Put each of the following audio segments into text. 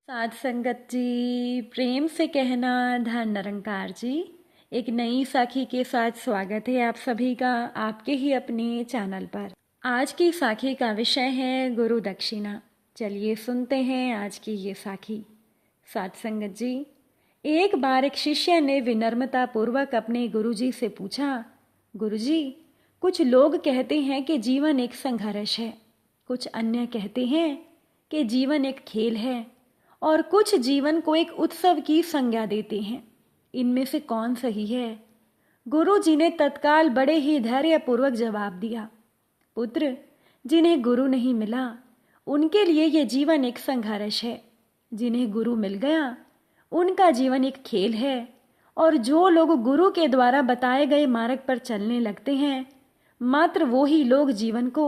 साध संगत जी, प्रेम से कहना धन निरंकार जी। एक नई साखी के साथ स्वागत है आप सभी का आपके ही अपने चैनल पर। आज की साखी का विषय है गुरु दक्षिणा। चलिए सुनते हैं आज की ये साखी। साध संगत जी, एक बार एक शिष्य ने विनम्रता पूर्वक अपने गुरुजी से पूछा, गुरुजी, कुछ लोग कहते हैं कि जीवन एक संघर्ष है, कुछ अन्य कहते हैं कि जीवन एक खेल है और कुछ जीवन को एक उत्सव की संज्ञा देते हैं। इनमें से कौन सही है? गुरु जी ने तत्काल बड़े ही धैर्यपूर्वक जवाब दिया, पुत्र, जिन्हें गुरु नहीं मिला उनके लिए यह जीवन एक संघर्ष है। जिन्हें गुरु मिल गया उनका जीवन एक खेल है। और जो लोग गुरु के द्वारा बताए गए मार्ग पर चलने लगते हैं, मात्र वो ही लोग जीवन को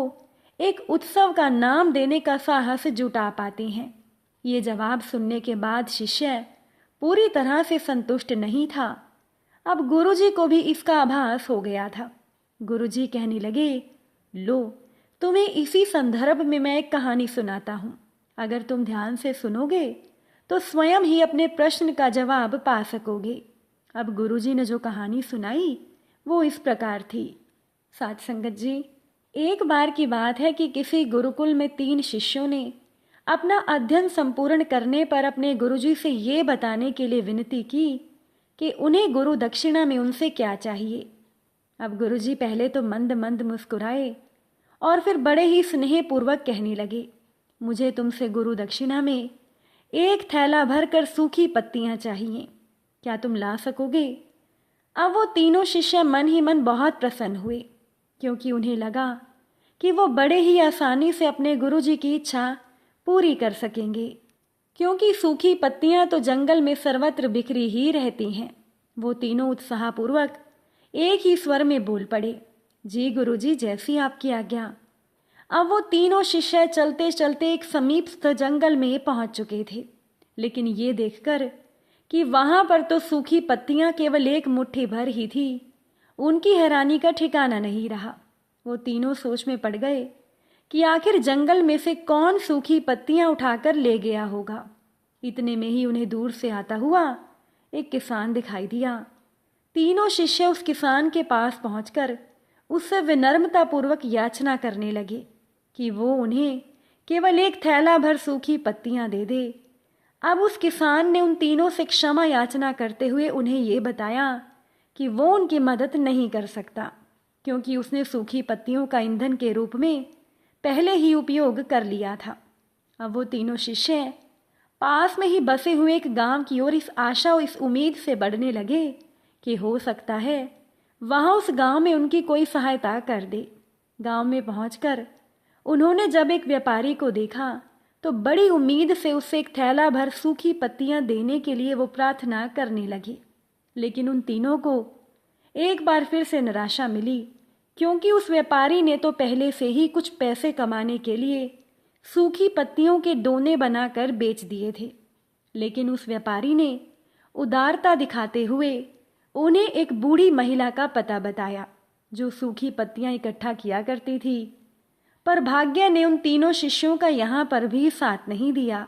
एक उत्सव का नाम देने का साहस जुटा पाते हैं। ये जवाब सुनने के बाद शिष्य पूरी तरह से संतुष्ट नहीं था। अब गुरुजी को भी इसका आभास हो गया था। गुरुजी कहने लगे, लो, तुम्हें इसी संदर्भ में मैं एक कहानी सुनाता हूँ। अगर तुम ध्यान से सुनोगे तो स्वयं ही अपने प्रश्न का जवाब पा सकोगे। अब गुरुजी ने जो कहानी सुनाई वो इस प्रकार थी। साध संगत जी, एक बार की बात है कि किसी गुरुकुल में 3 शिष्यों ने अपना अध्ययन संपूर्ण करने पर अपने गुरुजी से ये बताने के लिए विनती की कि उन्हें गुरु दक्षिणा में उनसे क्या चाहिए। अब गुरुजी पहले तो मंद मंद मुस्कुराए और फिर बड़े ही स्नेहपूर्वक कहने लगे, मुझे तुमसे गुरु दक्षिणा में एक थैला भरकर सूखी पत्तियां चाहिए, क्या तुम ला सकोगे? अब वो तीनों शिष्य मन ही मन बहुत प्रसन्न हुए, क्योंकि उन्हें लगा कि वो बड़े ही आसानी से अपने गुरुजी की इच्छा पूरी कर सकेंगे, क्योंकि सूखी पत्तियां तो जंगल में सर्वत्र बिखरी ही रहती हैं। वो तीनों उत्साहपूर्वक एक ही स्वर में बोल पड़े, जी गुरुजी, जैसी आपकी आज्ञा। अब वो तीनों शिष्य चलते चलते एक समीपस्थ जंगल में पहुंच चुके थे, लेकिन ये देखकर कि वहां पर तो सूखी पत्तियां केवल एक मुट्ठी भर ही थी, उनकी हैरानी का ठिकाना नहीं रहा। वो तीनों सोच में पड़ गए कि आखिर जंगल में से कौन सूखी पत्तियां उठाकर ले गया होगा। इतने में ही उन्हें दूर से आता हुआ एक किसान दिखाई दिया। तीनों शिष्य उस किसान के पास पहुंचकर उससे विनम्रतापूर्वक याचना करने लगे कि वो उन्हें केवल एक थैला भर सूखी पत्तियां दे दे। अब उस किसान ने उन तीनों से क्षमा याचना करते हुए उन्हें ये बताया कि वो उनकी मदद नहीं कर सकता, क्योंकि उसने सूखी पत्तियों का ईंधन के रूप में पहले ही उपयोग कर लिया था। अब वो तीनों शिष्य पास में ही बसे हुए एक गांव की ओर इस आशा और इस उम्मीद से बढ़ने लगे कि हो सकता है वहां उस गांव में उनकी कोई सहायता कर दे। गांव में पहुंचकर उन्होंने जब एक व्यापारी को देखा तो बड़ी उम्मीद से उससे एक थैला भर सूखी पत्तियां देने के लिए वो प्रार्थना करने लगी। लेकिन उन तीनों को एक बार फिर से निराशा मिली, क्योंकि उस व्यापारी ने तो पहले से ही कुछ पैसे कमाने के लिए सूखी पत्तियों के डोने बनाकर बेच दिए थे। लेकिन उस व्यापारी ने उदारता दिखाते हुए उन्हें एक बूढ़ी महिला का पता बताया, जो सूखी पत्तियां इकट्ठा किया करती थी। पर भाग्य ने उन तीनों शिष्यों का यहाँ पर भी साथ नहीं दिया,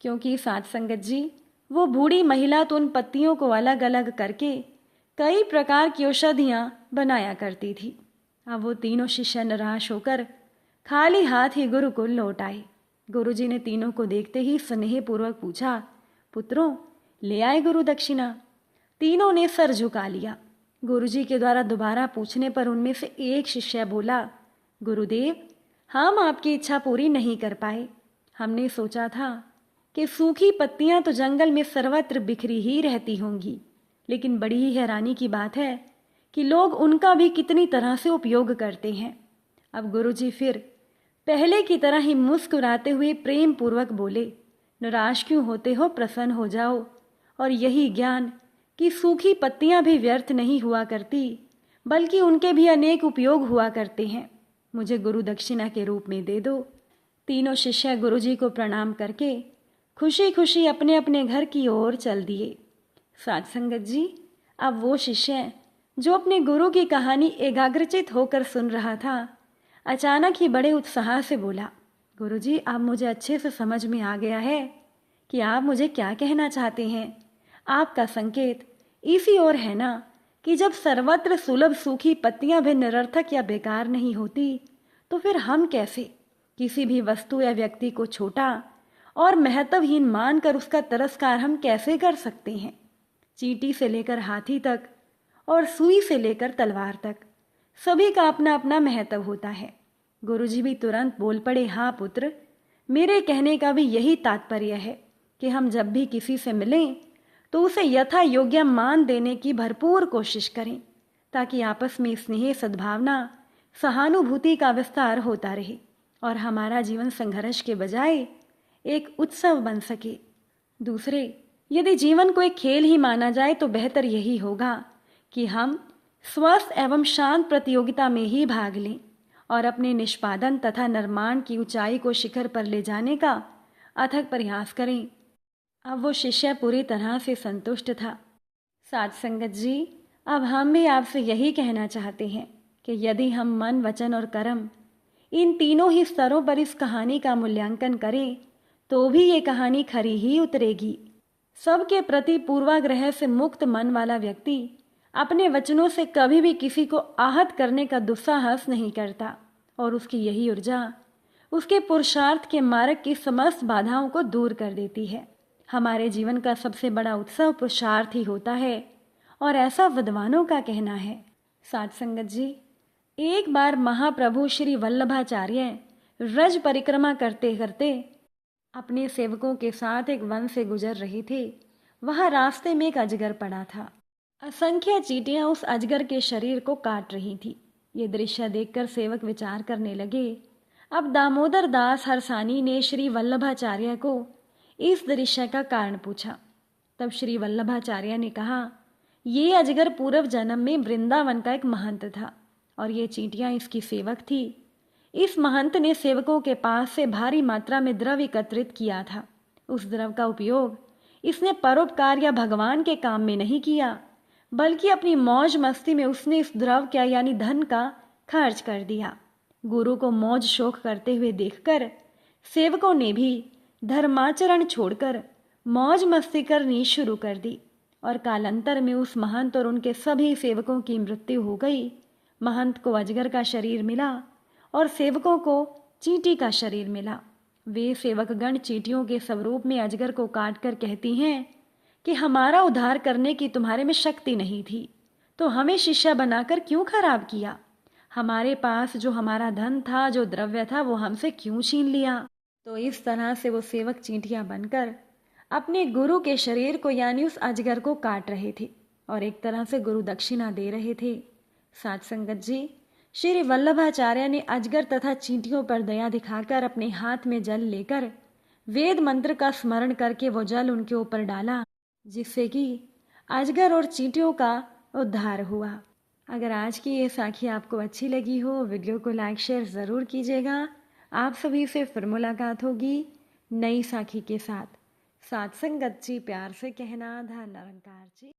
क्योंकि साध संगत जी, वो बूढ़ी महिला तो उन पत्तियों को अलग अलग करके कई प्रकार की औषधियां बनाया करती थी। अब वो तीनों शिष्य निराश होकर खाली हाथ ही गुरुकुल लौट आए। गुरुजी ने तीनों को देखते ही स्नेहपूर्वक पूछा, पुत्रों, ले आए गुरु दक्षिणा? तीनों ने सर झुका लिया। गुरुजी के द्वारा दोबारा पूछने पर उनमें से एक शिष्य बोला, गुरुदेव, हम आपकी इच्छा पूरी नहीं कर पाए। हमने सोचा था कि सूखी पत्तियां तो जंगल में सर्वत्र बिखरी ही रहती होंगी, लेकिन बड़ी ही हैरानी की बात है कि लोग उनका भी कितनी तरह से उपयोग करते हैं। अब गुरुजी फिर पहले की तरह ही मुस्कुराते हुए प्रेम पूर्वक बोले, निराश क्यों होते हो, प्रसन्न हो जाओ। और यही ज्ञान कि सूखी पत्तियां भी व्यर्थ नहीं हुआ करती, बल्कि उनके भी अनेक उपयोग हुआ करते हैं, मुझे गुरु दक्षिणा के रूप में दे दो। तीनों शिष्य गुरुजी को प्रणाम करके खुशी खुशी अपने अपने घर की ओर चल दिए। साध संगत जी, अब वो शिष्य जो अपने गुरु की कहानी एकाग्रचित होकर सुन रहा था, अचानक ही बड़े उत्साह से बोला, गुरुजी, अब मुझे अच्छे से समझ में आ गया है कि आप मुझे क्या कहना चाहते हैं। आपका संकेत इसी ओर है ना कि जब सर्वत्र सुलभ सूखी पत्तियां भी निरर्थक या बेकार नहीं होती, तो फिर हम कैसे किसी भी वस्तु या व्यक्ति को छोटा और महत्वहीन मानकर उसका तिरस्कार हम कैसे कर सकते हैं। चींटी से लेकर हाथी तक और सुई से लेकर तलवार तक सभी का अपना अपना महत्व होता है। गुरुजी भी तुरंत बोल पड़े, हाँ पुत्र, मेरे कहने का भी यही तात्पर्य है कि हम जब भी किसी से मिलें तो उसे यथा योग्य मान देने की भरपूर कोशिश करें, ताकि आपस में स्नेह, सद्भावना, सहानुभूति का विस्तार होता रहे और हमारा जीवन संघर्ष के बजाय एक उत्सव बन सके। दूसरे, यदि जीवन को एक खेल ही माना जाए तो बेहतर यही होगा कि हम स्वस्थ एवं शांत प्रतियोगिता में ही भाग लें और अपने निष्पादन तथा निर्माण की ऊंचाई को शिखर पर ले जाने का अथक प्रयास करें। अब वो शिष्य पूरी तरह से संतुष्ट था। साध संगत जी, अब हम भी आपसे यही कहना चाहते हैं कि यदि हम मन, वचन और कर्म इन तीनों ही स्तरों पर इस कहानी का मूल्यांकन करें तो भी ये कहानी खरी ही उतरेगी। सबके प्रति पूर्वाग्रह से मुक्त मन वाला व्यक्ति अपने वचनों से कभी भी किसी को आहत करने का दुस्साहस नहीं करता और उसकी यही ऊर्जा उसके पुरुषार्थ के मार्ग की समस्त बाधाओं को दूर कर देती है। हमारे जीवन का सबसे बड़ा उत्सव पुरुषार्थ ही होता है और ऐसा विद्वानों का कहना है। साध संगत जी, एक बार महाप्रभु श्री वल्लभाचार्य रज परिक्रमा करते करते अपने सेवकों के साथ एक वन से गुजर रहे थे। वहां रास्ते में एक अजगर पड़ा था। असंख्य चींटियां उस अजगर के शरीर को काट रही थी। ये दृश्य देखकर सेवक विचार करने लगे। अब दामोदर दास हरसानी ने श्री वल्लभाचार्य को इस दृश्य का कारण पूछा। तब श्री वल्लभाचार्य ने कहा, ये अजगर पूर्व जन्म में वृंदावन का एक महंत था और ये चींटियां इसकी सेवक थी। इस महंत ने सेवकों के पास से भारी मात्रा में द्रव्य एकत्रित किया था। उस द्रव्य का उपयोग इसने परोपकार या भगवान के काम में नहीं किया, बल्कि अपनी मौज मस्ती में उसने इस द्रव्य का यानी धन का खर्च कर दिया। गुरु को मौज शौक करते हुए देखकर सेवकों ने भी धर्माचरण छोड़कर मौज मस्ती करनी शुरू कर दी और कालांतर में उस महंत और उनके सभी सेवकों की मृत्यु हो गई। महंत को अजगर का शरीर मिला और सेवकों को चींटी का शरीर मिला। वे सेवकगण चींटियों के स्वरूप में अजगर को काटकर कहती हैं कि हमारा उद्धार करने की तुम्हारे में शक्ति नहीं थी, तो हमें शिष्य बनाकर क्यों खराब किया? हमारे पास जो हमारा धन था, जो द्रव्य था, वो हमसे क्यों छीन लिया? तो इस तरह से वो सेवक चींटियां बनकर अपने गुरु के शरीर को यानी उस अजगर को काट रहे थे और एक तरह से गुरु दक्षिणा दे रहे थे। साध संगत जी, श्री वल्लभाचार्य ने अजगर तथा चींटियों पर दया दिखाकर अपने हाथ में जल लेकर वेद मंत्र का स्मरण करके वो जल उनके ऊपर डाला, जिससे कि अजगर और चींटियों का उद्धार हुआ। अगर आज की ये साखी आपको अच्छी लगी हो, वीडियो को लाइक शेयर ज़रूर कीजिएगा। आप सभी से फिर मुलाकात होगी नई साखी के साथ। साध संगत जी, प्यार से कहना, धन निरंकार जी।